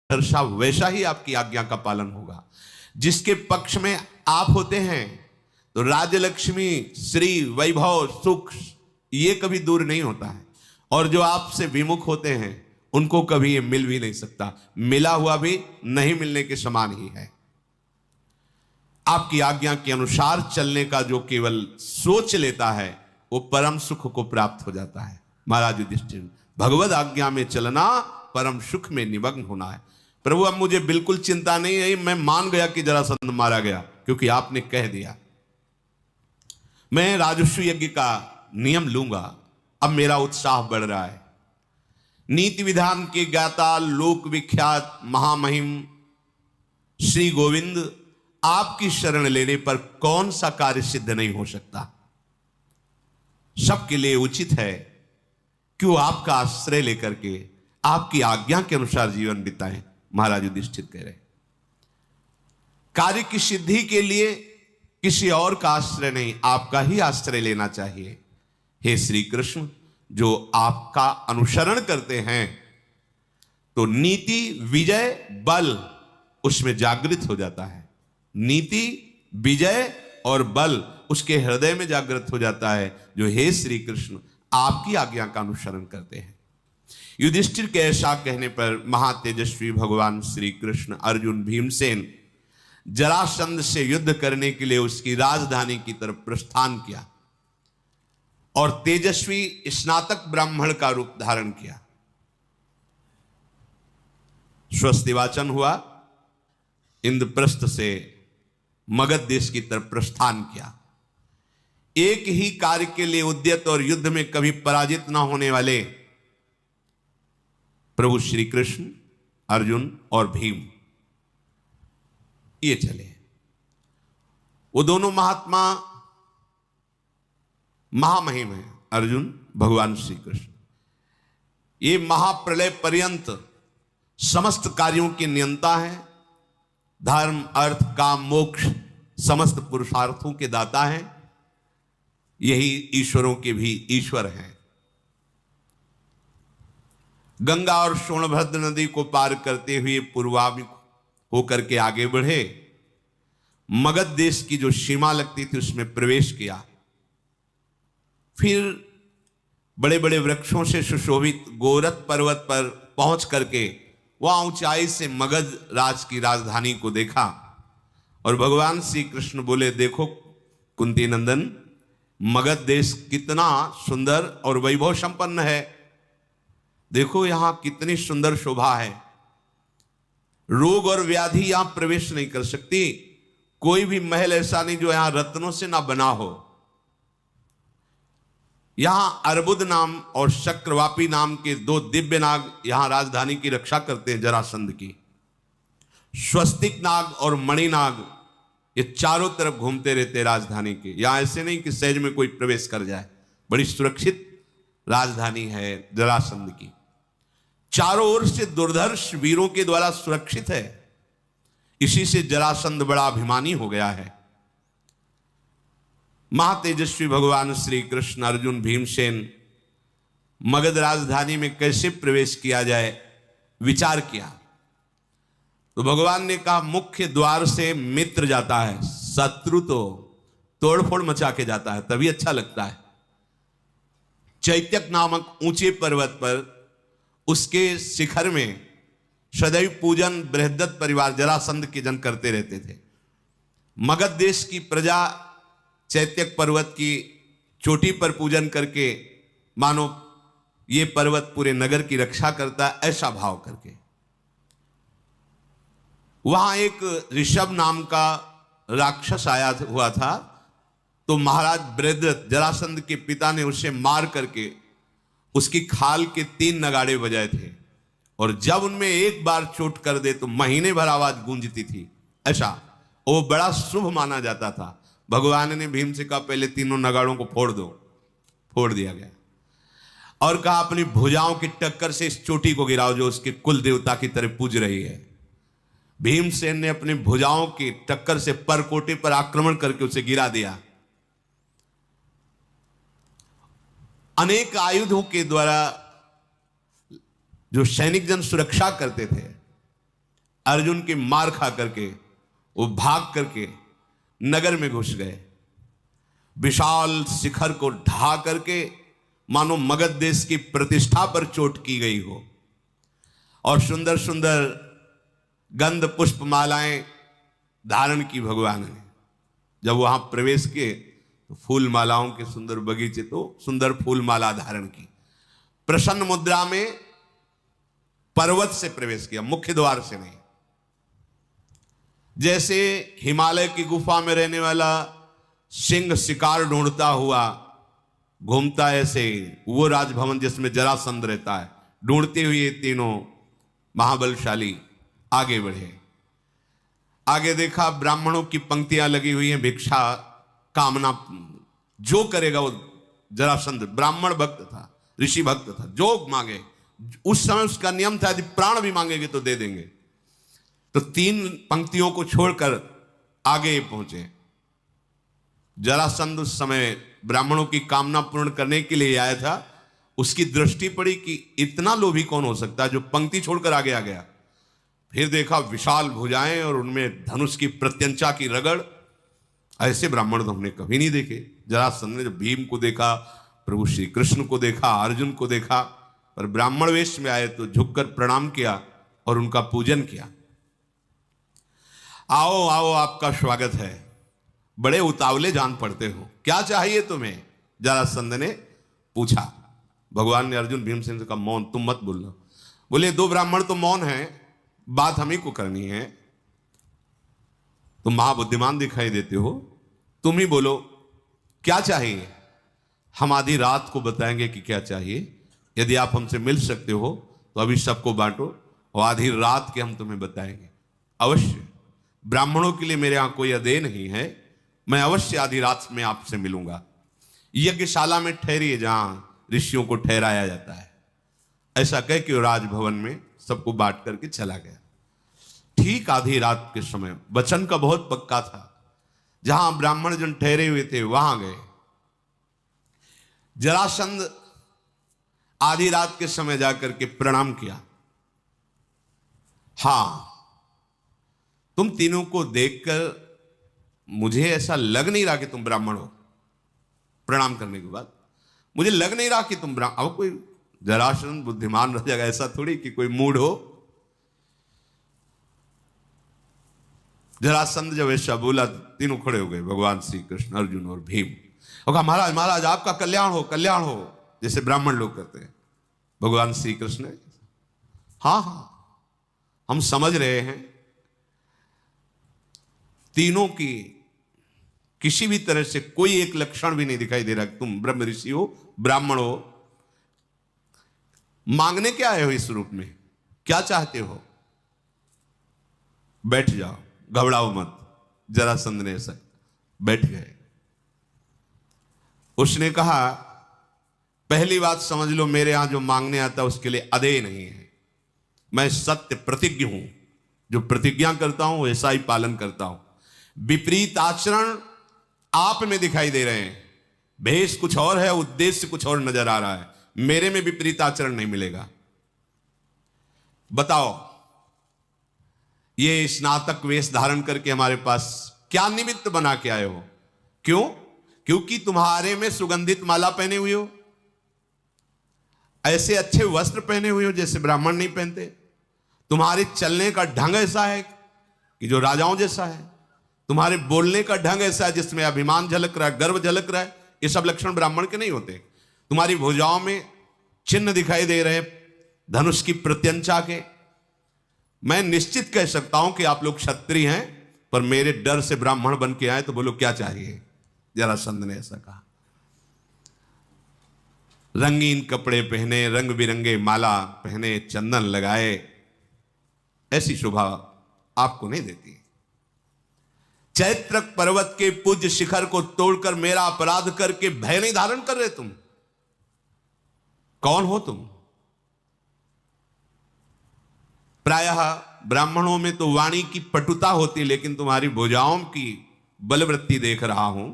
हर्षा वैसा ही आपकी आज्ञा का पालन होगा। जिसके पक्ष में आप होते हैं तो राजलक्ष्मी, श्री, वैभव, सुख ये कभी दूर नहीं होता है, और जो आपसे विमुख होते हैं उनको कभी ये मिल भी नहीं सकता, मिला हुआ भी नहीं मिलने के समान ही है। आपकी आज्ञा के अनुसार चलने का जो केवल सोच लेता है वो परम सुख को प्राप्त हो जाता है। महाराज युधिष्ठिर, भगवद आज्ञा में चलना परम सुख में निमग्न होना है। प्रभु अब मुझे बिल्कुल चिंता नहीं है, मैं मान गया कि जरासंध मारा गया, क्योंकि आपने कह दिया। मैं राजस्व यज्ञ का नियम लूंगा, अब मेरा उत्साह बढ़ रहा है। नीति विधान के ज्ञाता, लोक विख्यात महामहिम श्री गोविंद, आपकी शरण लेने पर कौन सा कार्य सिद्ध नहीं हो सकता। सबके लिए उचित है कि वो आपका आश्रय लेकर के आपकी आज्ञा के अनुसार जीवन बिताएं। महाराज युधिष्ठिर कह रहे, कार्य की सिद्धि के लिए किसी और का आश्रय नहीं, आपका ही आश्रय लेना चाहिए। हे श्री कृष्ण, जो आपका अनुसरण करते हैं तो नीति, विजय, बल उसमें जागृत हो जाता है। नीति, विजय और बल उसके हृदय में जागृत हो जाता है, जो हे श्री कृष्ण आपकी आज्ञा का अनुसरण करते हैं। युधिष्ठिर के ऐसा कहने पर महातेजस्वी भगवान श्री कृष्ण अर्जुन भीमसेन जरासंध से युद्ध करने के लिए उसकी राजधानी की तरफ प्रस्थान किया और तेजस्वी स्नातक ब्राह्मण का रूप धारण किया। स्वस्ति वाचन हुआ, इंद्रप्रस्थ से मगध देश की तरफ प्रस्थान किया। एक ही कार्य के लिए उद्यत और युद्ध में कभी पराजित न होने वाले प्रभु श्री कृष्ण, अर्जुन और भीम ये चले। वो दोनों महात्मा महामहिम हैं। अर्जुन भगवान श्री कृष्ण ये महाप्रलय पर्यंत समस्त कार्यों के नियंता हैं। धर्म, अर्थ, काम, मोक्ष समस्त पुरुषार्थों के दाता हैं। यही ईश्वरों के भी ईश्वर हैं। गंगा और सोनभद्र नदी को पार करते हुए पूर्वाभिमुख होकर के आगे बढ़े। मगध देश की जो सीमा लगती थी उसमें प्रवेश किया। फिर बड़े बड़े वृक्षों से सुशोभित गोरख पर्वत पर पहुंच करके वहां ऊंचाई से मगध राज की राजधानी को देखा और भगवान श्री कृष्ण बोले, देखो कुंती नंदन, मगध देश कितना सुंदर और वैभव संपन्न है। देखो यहां कितनी सुंदर शोभा है। रोग और व्याधि यहां प्रवेश नहीं कर सकती। कोई भी महल ऐसा नहीं जो यहां रत्नों से ना बना हो। यहां अर्बुद नाम और चक्रवापी नाम के दो दिव्य नाग यहां राजधानी की रक्षा करते हैं जरासंध की। स्वस्तिक नाग और मणिनाग ये चारों तरफ घूमते रहते राजधानी के। यहां ऐसे नहीं कि सहज में कोई प्रवेश कर जाए। बड़ी सुरक्षित राजधानी है जरासंध की। चारों ओर से दुर्धर्ष वीरों के द्वारा सुरक्षित है। इसी से जरासंध बड़ा अभिमानी हो गया है। महातेजस्वी भगवान श्री कृष्ण, अर्जुन, भीमसेन मगध राजधानी में कैसे प्रवेश किया जाए विचार किया तो भगवान ने कहा, मुख्य द्वार से मित्र जाता है, शत्रु तो तोड़फोड़ मचा के जाता है, तभी अच्छा लगता है। चैत्यक नामक ऊंचे पर्वत पर उसके शिखर में सदैव पूजन बृहद्रथ परिवार जरासंध के जन करते रहते थे। मगध देश की प्रजा चैत्यक पर्वत की चोटी पर पूजन करके मानो ये पर्वत पूरे नगर की रक्षा करता है, ऐसा भाव करके। वहां एक ऋषभ नाम का राक्षस आया हुआ था, तो महाराज बृहद्रथ जरासंध के पिता ने उसे मार करके उसकी खाल के 3 नगाड़े बजाए थे, और जब उनमें एक बार चोट कर दे तो महीने भर आवाज गूंजती थी। ऐसा वो बड़ा शुभ माना जाता था। भगवान ने भीम से कहा, पहले तीनों नगाड़ों को फोड़ दो। फोड़ दिया गया और कहा, अपनी भुजाओं की टक्कर से इस चोटी को गिराओ जो उसके कुल देवता की तरह पूज रही है। भीमसेन ने अपनी भुजाओं की टक्कर से परकोटे पर आक्रमण करके उसे गिरा दिया। अनेक आयुधों के द्वारा जो सैनिक जन सुरक्षा करते थे अर्जुन के मार खा करके वो भाग करके नगर में घुस गए। विशाल शिखर को ढा करके मानो मगध देश की प्रतिष्ठा पर चोट की गई हो, और सुंदर सुंदर गंध पुष्प मालाएं धारण की भगवान ने। जब वहां प्रवेश किए तो फूल मालाओं के सुंदर बगीचे, तो सुंदर फूल माला धारण की, प्रसन्न मुद्रा में पर्वत से प्रवेश किया, मुख्य द्वार से नहीं। जैसे हिमालय की गुफा में रहने वाला सिंह शिकार ढूंढता हुआ घूमता है, ऐसे वो राजभवन जिसमें जरासंध रहता है, ढूंढते हुए तीनों महाबलशाली आगे बढ़े। आगे देखा ब्राह्मणों की पंक्तियां लगी हुई हैं, भिक्षा कामना जो करेगा वो। जरासंध ब्राह्मण भक्त था, ऋषि भक्त था, जो मांगे उस समय उसका नियम था, यदि प्राण भी मांगेंगे तो दे देंगे। तो 3 पंक्तियों को छोड़कर आगे पहुंचे। जरासंध उस समय ब्राह्मणों की कामना पूर्ण करने के लिए आया था। उसकी दृष्टि पड़ी कि इतना लोभी कौन हो सकता है जो पंक्ति छोड़कर आगे आ गया। फिर देखा विशाल भुजाएं और उनमें धनुष की प्रत्यंचा की रगड़। ऐसे ब्राह्मण तो हमने कभी नहीं देखे। जरासंध ने जब भीम को देखा, प्रभु श्री कृष्ण को देखा, अर्जुन को देखा, पर ब्राह्मण वेश में आए तो झुककर प्रणाम किया और उनका पूजन किया। आओ आओ, आपका स्वागत है, बड़े उतावले जान पड़ते हो, क्या चाहिए तुम्हें? जरासंध ने पूछा। भगवान ने अर्जुन भीमसेन से कहा, मौन, तुम मत बोलना। बोले 2 ब्राह्मण तो मौन हैं, बात हम ही को करनी है। तुम महाबुद्धिमान दिखाई देते हो, तुम ही बोलो क्या चाहिए। हम आधी रात को बताएंगे कि क्या चाहिए। यदि आप हमसे मिल सकते हो तो अभी सबको बांटो, और आधी रात के हम तुम्हें बताएंगे। अवश्य, ब्राह्मणों के लिए मेरे यहां कोई अदेय नहीं है, मैं अवश्य आधी रात में आपसे मिलूंगा। यज्ञशाला में ठहरिए जहां ऋषियों को ठहराया जाता है। ऐसा कह के राजभवन में सबको बांट करके चला गया। ठीक आधी रात के समय, वचन का बहुत पक्का था, जहां ब्राह्मण जन ठहरे हुए थे वहां गए। जरासंध आधी रात के समय जाकर के प्रणाम किया। हां, तुम तीनों को देखकर मुझे ऐसा लग नहीं रहा कि तुम ब्राह्मण हो। प्रणाम करने के बाद मुझे लग नहीं रहा कि तुम ब्राह्मण। अब कोई जरासंध बुद्धिमान रह जाएगा, ऐसा थोड़ी कि कोई मूड हो। जरासंध जब ऐसा बोला, तीनों खड़े हो गए, भगवान श्री कृष्ण, अर्जुन और भीम। और कहा, महाराज महाराज, आपका कल्याण हो, कल्याण हो, जैसे ब्राह्मण लोग करते हैं। भगवान श्री कृष्ण, हाँ हाँ, हम समझ रहे हैं। तीनों की किसी भी तरह से कोई एक लक्षण भी नहीं दिखाई दे रहा कि तुम ब्रह्म ऋषि हो, ब्राह्मण हो। मांगने क्या आए हो इस रूप में, क्या चाहते हो? बैठ जाओ, घबराओ मत। जरासंध ने ऐसा, बैठ गए। उसने कहा, पहली बात समझ लो, मेरे यहां जो मांगने आता है उसके लिए अदेय नहीं है। मैं सत्य प्रतिज्ञ हूं, जो प्रतिज्ञा करता हूं वैसा ही पालन करता हूं। विपरीत आचरण आप में दिखाई दे रहे हैं, भेष कुछ और है, उद्देश्य कुछ और नजर आ रहा है। मेरे में विपरीत आचरण नहीं मिलेगा। बताओ, ये स्नातक वेश धारण करके हमारे पास क्या निमित्त बना के आए हो? क्यों? क्योंकि तुम्हारे में सुगंधित माला पहने हुए हो, ऐसे अच्छे वस्त्र पहने हुए हो जैसे ब्राह्मण नहीं पहनते। तुम्हारे चलने का ढंग ऐसा है कि जो राजाओं जैसा है। तुम्हारे बोलने का ढंग ऐसा है जिसमें अभिमान झलक रहा है, गर्व झलक रहा है। ये सब लक्षण ब्राह्मण के नहीं होते। तुम्हारी भुजाओं में चिन्ह दिखाई दे रहे धनुष की प्रत्यंचा के। मैं निश्चित कह सकता हूं कि आप लोग क्षत्रिय हैं, पर मेरे डर से ब्राह्मण बन के आए, तो बोलो क्या चाहिए? जरासंध ने ऐसा कहा। रंगीन कपड़े पहने, रंग बिरंगे माला पहने, चंदन लगाए, ऐसी शोभा आपको नहीं देती। चैत्रक पर्वत के पूज्य शिखर को तोड़कर मेरा अपराध करके भय नहीं धारण कर रहे तुम? कौन हो तुम? प्रायः ब्राह्मणों में तो वाणी की पटुता होती, लेकिन तुम्हारी भुजाओं की बलवृत्ति देख रहा हूं।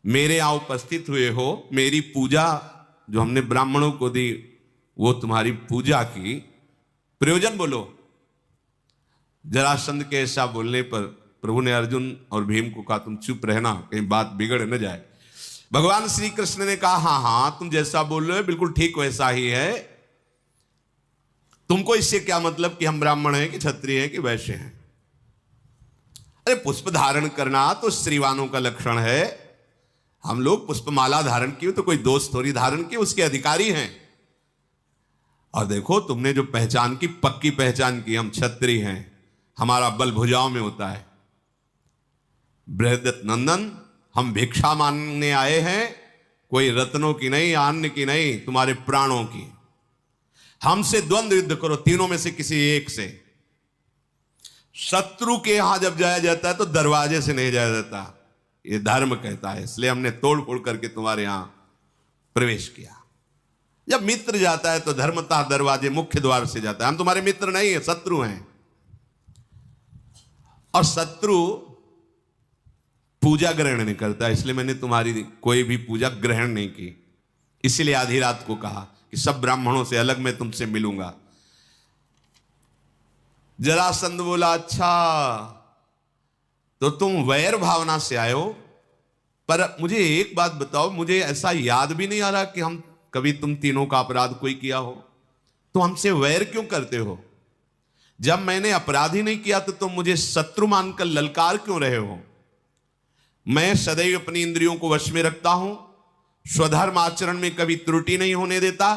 मेरे यहां उपस्थित हुए हो, मेरी पूजा जो हमने ब्राह्मणों को दी, वो तुम्हारी पूजा की प्रयोजन बोलो। जरासंध के ऐसा बोलने पर प्रभु ने अर्जुन और भीम को कहा, तुम चुप रहना, कहीं बात बिगड़ न जाए। भगवान श्री कृष्ण ने कहा, हाँ हाँ, तुम जैसा बोल रहे हो बिल्कुल ठीक वैसा ही है। तुमको इससे क्या मतलब कि हम ब्राह्मण हैं कि क्षत्रिय हैं कि वैश्य हैं? अरे पुष्प धारण करना तो स्त्रीवानों का लक्षण है। हम लोग पुष्पमाला धारण की तो कोई दोस्त थोड़ी धारण की, उसके अधिकारी हैं। और देखो तुमने जो पहचान की, पक्की पहचान की, हम क्षत्रिय हैं, हमारा बल भुजाओं में होता है। बृहदत्त नंदन, हम भिक्षा मांगने आए हैं, कोई रत्नों की नहीं, अन्न की नहीं, तुम्हारे प्राणों की। हमसे द्वंद्व युद्ध करो, तीनों में से किसी एक से। शत्रु के यहां जब जाया जाता है तो दरवाजे से नहीं जाया जाता, ये धर्म कहता है। इसलिए हमने तोड़ फोड़ करके तुम्हारे यहां प्रवेश किया। जब मित्र जाता है तो धर्मतः दरवाजे मुख्य द्वार से जाता है। हम तुम्हारे मित्र नहीं है, शत्रु हैं। और शत्रु पूजा ग्रहण नहीं करता, इसलिए मैंने तुम्हारी कोई भी पूजा ग्रहण नहीं की। इसीलिए आधी रात को कहा कि सब ब्राह्मणों से अलग मैं तुमसे मिलूंगा। जरासंध बोला, अच्छा तो तुम वैर भावना से आए हो, पर मुझे एक बात बताओ, मुझे ऐसा याद भी नहीं आ रहा कि हम कभी तुम तीनों का अपराध कोई किया हो, तो हमसे वैर क्यों करते हो? जब मैंने अपराध ही नहीं किया तो तुम मुझे शत्रु मानकर ललकार क्यों रहे हो? मैं सदैव अपनी इंद्रियों को वश में रखता हूं, स्वधर्म आचरण में कभी त्रुटि नहीं होने देता,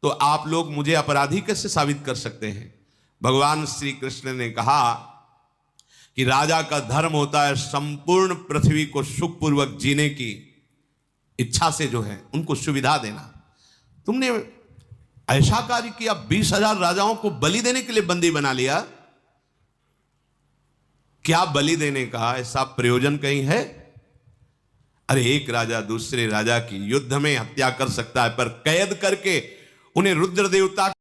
तो आप लोग मुझे अपराधी कैसे साबित कर सकते हैं? भगवान श्री कृष्ण ने कहा कि राजा का धर्म होता है संपूर्ण पृथ्वी को सुखपूर्वक जीने की इच्छा से जो है उनको सुविधा देना। तुमने ऐसा कार्य किया, 20,000 राजाओं को बलि देने के लिए बंदी बना लिया। क्या बलि देने का ऐसा प्रयोजन कहीं है? अरे एक राजा दूसरे राजा की युद्ध में हत्या कर सकता है, पर कैद करके उन्हें रुद्र देवता